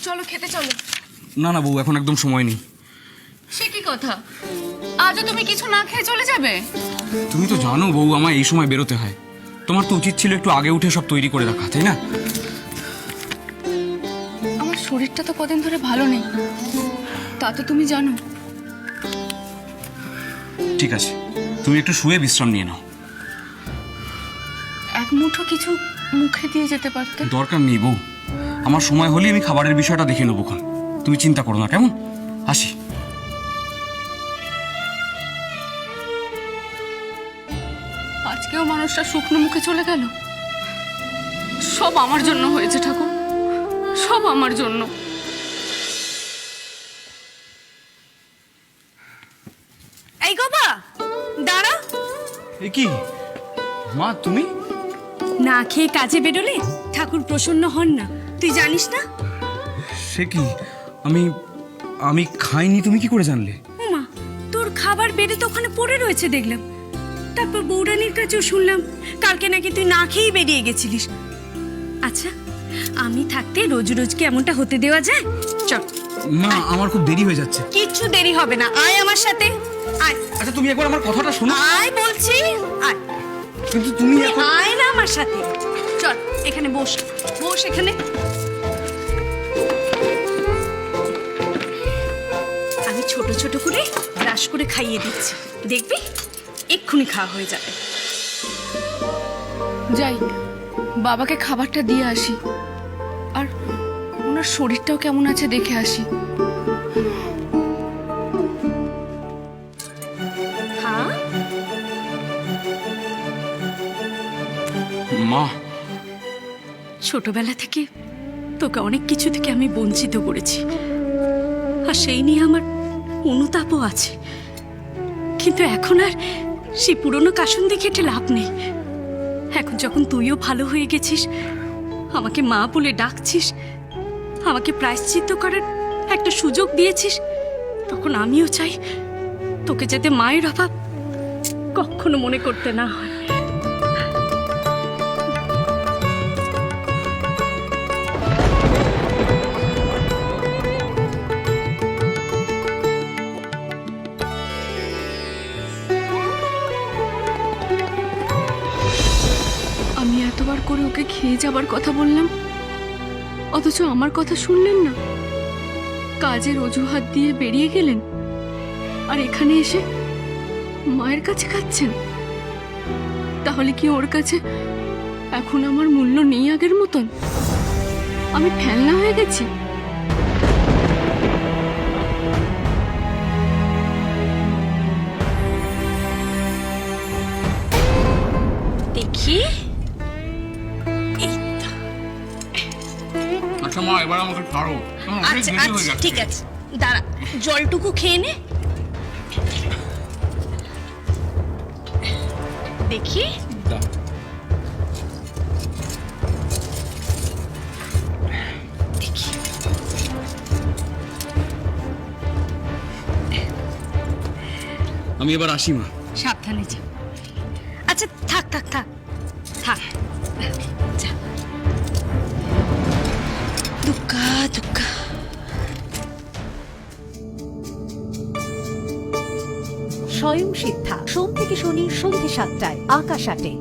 চলো খেতে চলো। না না বউ, এখন একদম সময় নেই। সে কি কথা, আজও তুমি কিছু না খেয়ে চলে যাবে? তুমি তো জানো বউ, আমার এই সময় বেরোতে হয়। তোমার তো উচিত ছিল একটু আগে উঠে সব তৈরি করে রাখা, তাই না? আমার শরীরটা তো কদিন ধরে ভালো নেই, তা তো তুমি জানো। ঠিক আছে, তুমি একটু শুয়ে বিশ্রাম নিয়ে নাও। এক মুঠো কিছু মুখে দিয়ে যেতে পারতে। দরকার নেই বউ, আমার সময় হলেই আমি খাবারের বিষয়টা দেখে নেবো। তুমি চিন্তা করো না, কেমন? আসি। আজকেও মানুষটা শুকনো মুখে চলে গেল। সব আমার জন্য হয়েছে ঠাকুর, সব আমার জন্য। এই গোবা, দাঁড়া। এ কি মা, তুমি না খেয়ে কাজে বেরোলে ঠাকুর প্রসন্ন হন না, তুই জানিস না? সে কি, আমি আমি খাইনি, তুমি কি করে জানলে? ওমা, তোর খাবার বেড়ে তো ওখানে পড়ে রয়েছে দেখলাম। তারপর বৌরানীর কাছেও শুনলাম কালকে নাকি তুই না খেয়েই বেরিয়ে গেছিলিস। আচ্ছা, আমি থাকতে রোজ রোজ কি এমনটা হতে দেওয়া যায়? চল। মা, আমার খুব দেরি হয়ে যাচ্ছে। কিচ্ছু দেরি হবে না, আয় আমার সাথে, আয়। আচ্ছা তুমি একবার আমার কথাটা শোনো। আয় বলছি, আয়। কিন্তু তুমি তুই আয় না আমার সাথে, চল এখানে বস, বস এখানে। আমি ছোট ছোট করে ব্রাশ করে খাইয়ে দিচ্ছি, দেখবি এক্ষুনি খাওয়া হয়ে যাবে। যাই, বাবাকে খাবারটা দিয়ে আসি, আর ওনার শরীরটাও কেমন আছে দেখে আসি। হ্যাঁ, মা, ছোটবেলা থেকে তোকে অনেক কিছু থেকে আমি বঞ্চিত করেছি, আর সেই নিয়ে আমার অনুতাপও আছে। কিন্তু এখন আর সেই পুরনো কাসুন্দি খেটে লাভ নেই। এখন যখন তুইও ভালো হয়ে গেছিস, আমাকে মা বলে ডাকছিস, আমাকে প্রায়শ্চিত্ত করার একটা সুযোগ দিয়েছিস, তখন আমিও চাই তোকে যাতে মায়ের অভাব কখনো মনে করতে না হয়। আমি এতবার করে ওকে খেয়ে যাবার কথা বললাম, অথচ আমার কথা শুনলেন না। কাজের অজুহাত দিয়ে বেরিয়ে গেলেন, আর এখানে এসে মায়ের কাছে খাচ্ছেন। তাহলে কি ওর কাছে এখন আমার মূল্য নেই আগের মতন? আমি ফেলনা হয়ে গেছি? দেখি, এই তো। আচ্ছা মা, এবার আমাকে ছাড়ো, আমার অনেক আচ্ছা দেরি হয়ে আচ্ছা যাচ্ছে। ঠিক আছে, দাঁড়া, জলটুকু খেয়ে নে। দেখি, দাও। দেখি। আমি এবার আসি মা। সাবধানে যা। আচ্ছা থাক থাক থাক থাক, যা। দুক্কা দুক্কা। স্বয়ং সিদ্ধা, সোম থেকে শনি সন্ধ্যে ৭টায়, আকাশ ৮-এ।